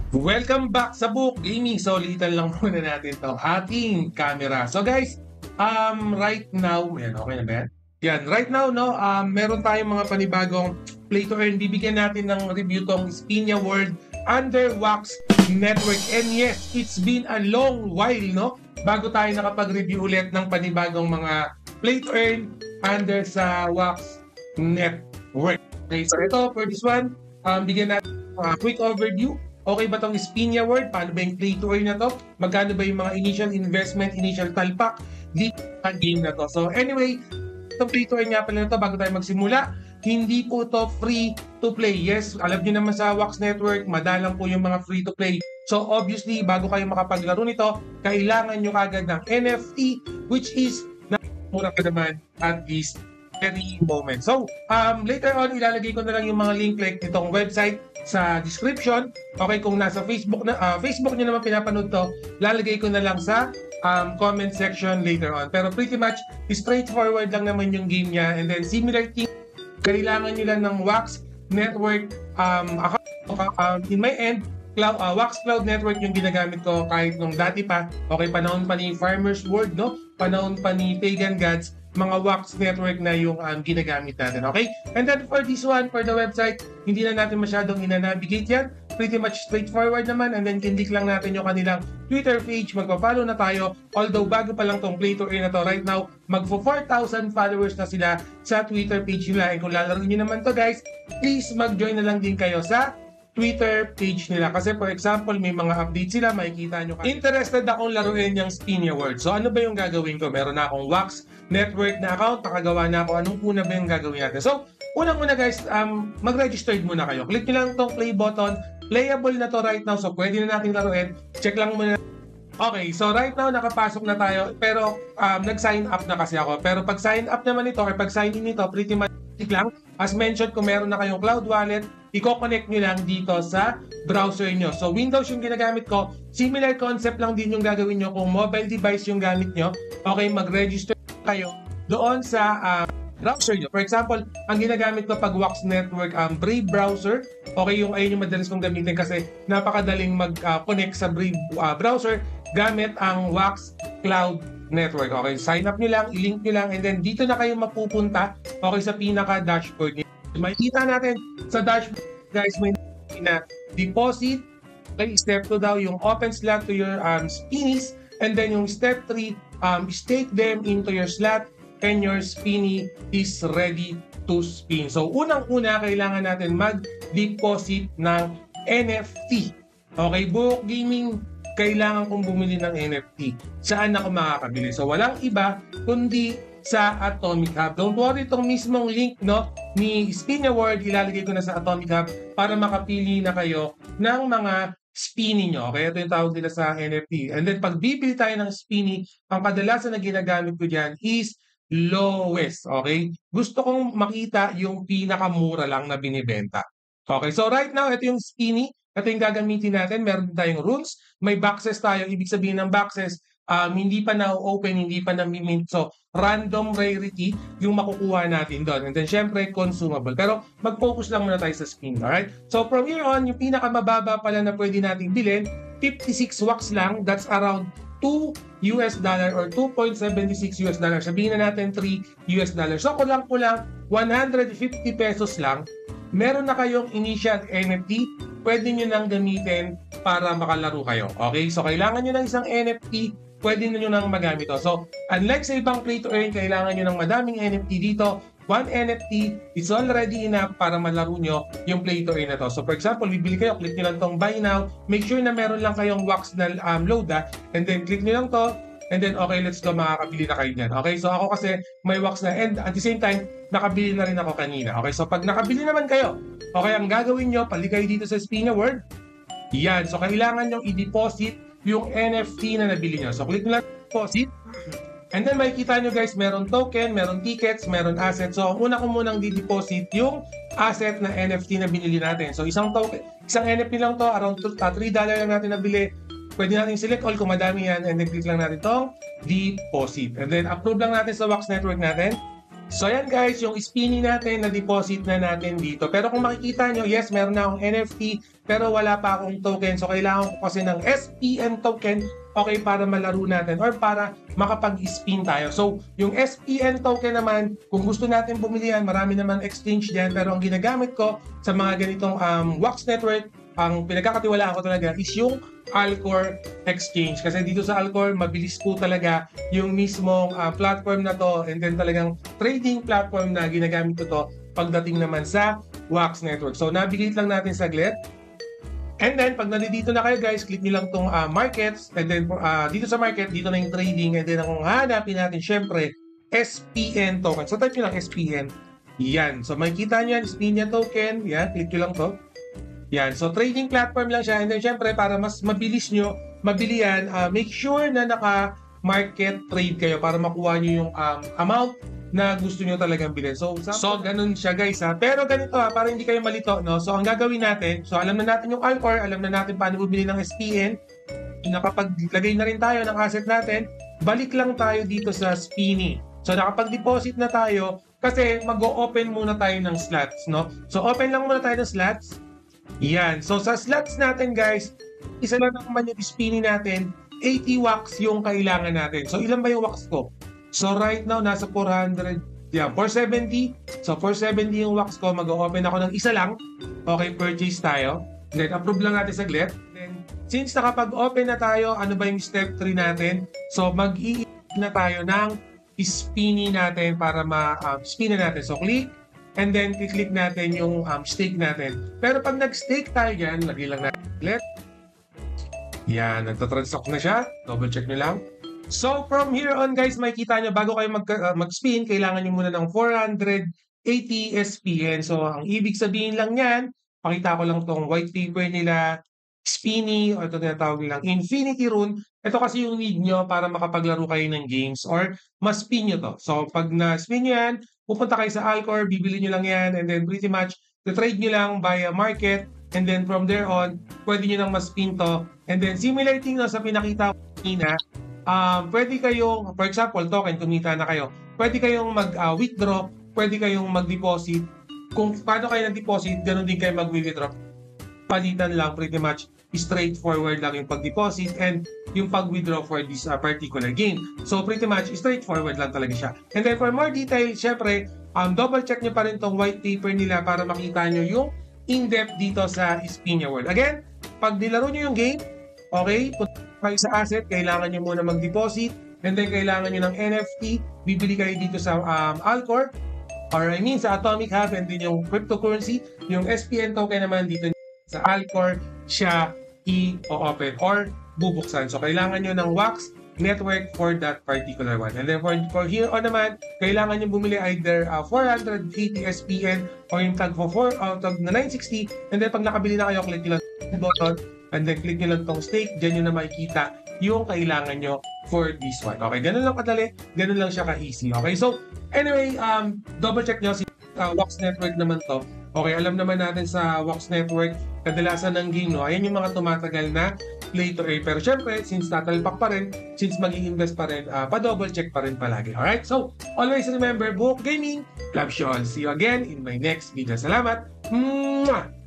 Welcome back sa Book Gaming. So, litan lang muna natin itong ating camera. So, guys, right now, yan, okay na ba yan? Yan, right now, no, meron tayong mga panibagong play to earn. Bibigyan natin ng review tong Spinia World under Wax Network. And yes, it's been a long while, no, bago tayo nakapag-review ulit ng panibagong mga play to earn under sa Wax Network. Okay, so ito, for this one, bigyan natin quick overview. Okay ba itong Spinia World? Paano ba yung play to earn na to? Magkano ba yung mga initial investment, initial talpak dito sa game na to? So anyway, itong play to earn nga pala na to bago tayo magsimula. Hindi po to free to play. Yes, alam niyo naman sa Wax Network, madalang po yung mga free to play. So obviously, bago kayo makapaglaro nito, kailangan nyo kagad ng NFT, which is mura ka naman at least very moment. So, later on, ilalagay ko na lang yung mga link like itong website sa description. Okay, kung nasa Facebook na Facebook niyo naman pinapanood to, lalagay ko na lang sa comment section later on. Pero pretty much straightforward lang naman yung game niya, and then similar thing, kailangan niyo lang ng Wax Network account. In my end, Wax Cloud Network yung ginagamit ko kahit nung dati pa. Okay, panahon pa ni Farmers World, no? Panahon pa ni Pagan Gods, mga Wax Network na yung ginagamit natin, okay? And then for this one, for the website, hindi na natin masyadong ina-navigate yan. Pretty much straightforward naman, and then click lang natin yung kanilang Twitter page, magpa-follow na tayo. Although bago pa lang tong play to earn na to right now, magpo 4,000 followers na sila sa Twitter page nila. And kung lalaro nyo naman to guys, please mag-join na lang din kayo sa Twitter page nila. Kasi for example, may mga updates sila, makikita nyo. Interested akong laruin yung Spinia World. So ano ba yung gagawin ko? Meron na akong Wax Network na account, nakagawa na ako. Anong una ba yung gagawin natin? So, unang-una guys, mag-registered muna kayo. Click nyo lang itong play button. Playable na to right now, so pwede na natin laruin. Check lang muna. Okay, so right now nakapasok na tayo, pero nag-sign up na kasi ako. Pero pag sign up naman ito, or pag sign in nito, pretty much lang. As mentioned, kung meron na kayong cloud wallet, i-connect nyo lang dito sa browser nyo. So Windows yung ginagamit ko, similar concept lang din yung gagawin nyo kung mobile device yung gamit nyo. Okay, mag-register kayo doon sa browser nyo. For example, ang ginagamit ko pag Wax Network, Brave browser. Okay, yung ayun yung madalas kong gamitin kasi napakadaling mag-connect sa Brave browser gamit ang Wax Cloud Network. Okay, sign up nyo lang, i-link nyo lang, and then dito na kayo mapupunta, okay, sa pinaka-dashboard nyo. Makikita natin sa dashboard, guys, may na deposit. Okay, step 2 daw yung open slot to your spinnies, and then yung step 3, stake them into your slot, and your spinny is ready to spin. So, unang-una, kailangan natin mag-deposit ng NFT. Okay, Book Gaming, kailangan kong bumili ng NFT. Saan ako makakabili? So, walang iba kundi sa Atomic Hub. Don't worry, itong mismong link, no, ni Spinia World, ilalagay ko na sa Atomic Hub para makapili na kayo ng mga spinny nyo. Okay, ito yung tawag nila sa NFT. And then, pag bibili tayo ng spinny, ang kadalasan na ginagamit ko dyan is lowest. Okay? Gusto kong makita yung pinakamura lang na binibenta. Okay, so right now, ito yung spinny. Ito yung gagamitin natin. Meron tayong runes. May boxes tayo. Ibig sabihin ng boxes, hindi pa na-open, hindi pa na-mint. So, random rarity yung makukuha natin doon. And then, syempre, consumable. Pero, mag-focus lang muna tayo sa spin. Alright? So, from here on, yung pinakamababa pala na pwede natin bilhin, 56 wax lang. That's around $2 or 2.76 US dollars. Sabihin na natin $3 US dollars. So, kulang-kulang 150 pesos lang. Meron na kayong initial NFT, pwede nyo nang gamitin para makalaro kayo. Okay? So, kailangan nyo ng isang NFT, pwede nyo nang magamit ito. So, unlike sa ibang play to earn, kailangan nyo ng madaming NFT dito. One NFT is already enough para malaro nyo yung play to earn na to. So, for example, bibili kayo, click nyo lang tong buy now. Make sure na meron lang kayong Wax na load, and then click nyo lang to. And then, okay, let's go, makakabili na kayo dyan. Okay, so ako kasi may Wax na, and at the same time, nakabili na rin ako kanina. Okay, so pag nakabili naman kayo, okay, ang gagawin nyo, paligay dito sa Spinia World. Yan, so kailangan nyo i-deposit yung NFT na nabili nyo. So, click nyo lang deposit. And then, makikita nyo guys, meron token, meron tickets, meron asset. So, ang una ko munang di-deposit yung asset na NFT na binili natin. So, isang token, isang NFT lang to, around $3 lang natin nabili. Pwede natin select all kung madami yan, and then click lang natin itong deposit. And then, approve lang natin sa Wax Network natin. So yan guys, yung spinning natin na deposit na natin dito. Pero kung makikita nyo, yes, meron na akong NFT pero wala pa akong token. So kailangan ko kasi ng SPN token, okay, para malaro natin or para makapag-spin tayo. So yung SPN token naman, kung gusto natin bumili yan, marami naman exchange dyan. Pero ang ginagamit ko sa mga ganitong Wax Network, ang pinagkakatiwalaan ko talaga is yung Alcor Exchange. Kasi dito sa Alcor, mabilis po talaga yung mismong platform na to, and then talagang trading platform na ginagamit ko to pagdating naman sa Wax Network. So navigate lang natin saglit. And then pag nandito na kayo guys, click nyo lang tong markets, and then dito sa market, dito na yung trading, and then kung hanapin natin syempre SPN token. So type nyo lang SPN. Yan. So makikita nyo yan, SPN token. Yan, click nyo lang to. Yan. So, trading platform lang siya. And then, syempre, para mas mabilis nyo, mabili yan, make sure na naka-market trade kayo para makuha nyo yung amount na gusto nyo talagang bilhin. So, ganun siya, guys, ha. Pero ganito, ha, para hindi kayo malito, no? So, ang gagawin natin, so, alam na natin yung Alcor, alam na natin paano bumili ng SPN, nakapaglagay na rin tayo ng asset natin, balik lang tayo dito sa Spinny. So, nakapag-deposit na tayo, kasi mag-o-open muna tayo ng slots, no? So, open lang muna tayo ng slots. Yan. So, sa slots natin, guys, isa lang naman yung spinning natin, 80 wax yung kailangan natin. So, ilan ba yung wax ko? So, right now, nasa 400, yeah, 470. So, 470 yung wax ko. Mag-open ako ng isa lang. Okay, purchase tayo. Then, approve lang natin saglit. Then, since nakapag-open na tayo, ano ba yung step 3 natin? So, mag-i-i na tayo ng spinning natin para ma-spin na natin. So, click. And then, i-click natin yung stake natin. Pero pag nag-stake tayo dyan, lagay lang natin ulit. Yan, nagtatransact na siya. Double check nyo lang. So, from here on, guys, makikita nyo, bago kayo mag-spin, kailangan nyo muna ng 480 SPN. So, ang ibig sabihin lang yan, pakita ko lang tong white paper nila, Spinny, o ito tinatawag nilang Infinity Rune. Ito kasi yung need nyo para makapaglaro kayo ng games or mas-spin nyo to. So, pag na-spin nyo yan, pupunta kayo sa Alcor, bibili nyo lang yan, and then pretty much, trade nyo lang via market, and then from there on, pwede nyo lang mas-spin to. And then, similar thing sa pinakita ko kanina, pwede kayong, for example, token, kumita na kayo, pwede kayong mag-withdraw, pwede kayong mag-deposit. Kung paano kayo nag-deposit, ganun din kayo mag-withdraw. Palitan lang, pretty much, straightforward lang yung pag-deposit and yung pag-withdraw for this particular game. So, pretty much, straightforward lang talaga siya. And then, for more details, syempre, double check nyo pa rin tong white paper nila para makita nyo yung in-depth dito sa Spinia World. Again, pag nilaro nyo yung game, okay, punta kayo sa asset, kailangan nyo muna mag-deposit, and then kailangan nyo ng NFT, bibili kayo dito sa Alcor, or I mean sa Atomic Hub, and then yung cryptocurrency, yung SPN token naman dito sa Alcor, siya i-open or bubuksan. So, kailangan nyo ng Wax Network for that particular one. And then for here on naman, kailangan nyo bumili either 480 SPN or yung tag for tag na 960. And then pag nakabili na kayo, click nyo lang yung button and then click nyo lang tong stake. Diyan nyo na makikita yung kailangan nyo for this one. Okay, ganun lang kadali, ganun lang siya ka-easy. Okay, so anyway, double check nyo si Wax Network naman to. Okay, alam naman natin sa Wax Network, kadalasan ng game, no? Ayan yung mga tumatagal na play to earn. Pero syempre, since tatalpak pa rin, since mag-i-invest pa rin, pa-double check pa rin palagi. Alright? So, always remember, Buhok Gaming, love you all. See you again in my next video. Salamat! Mwah!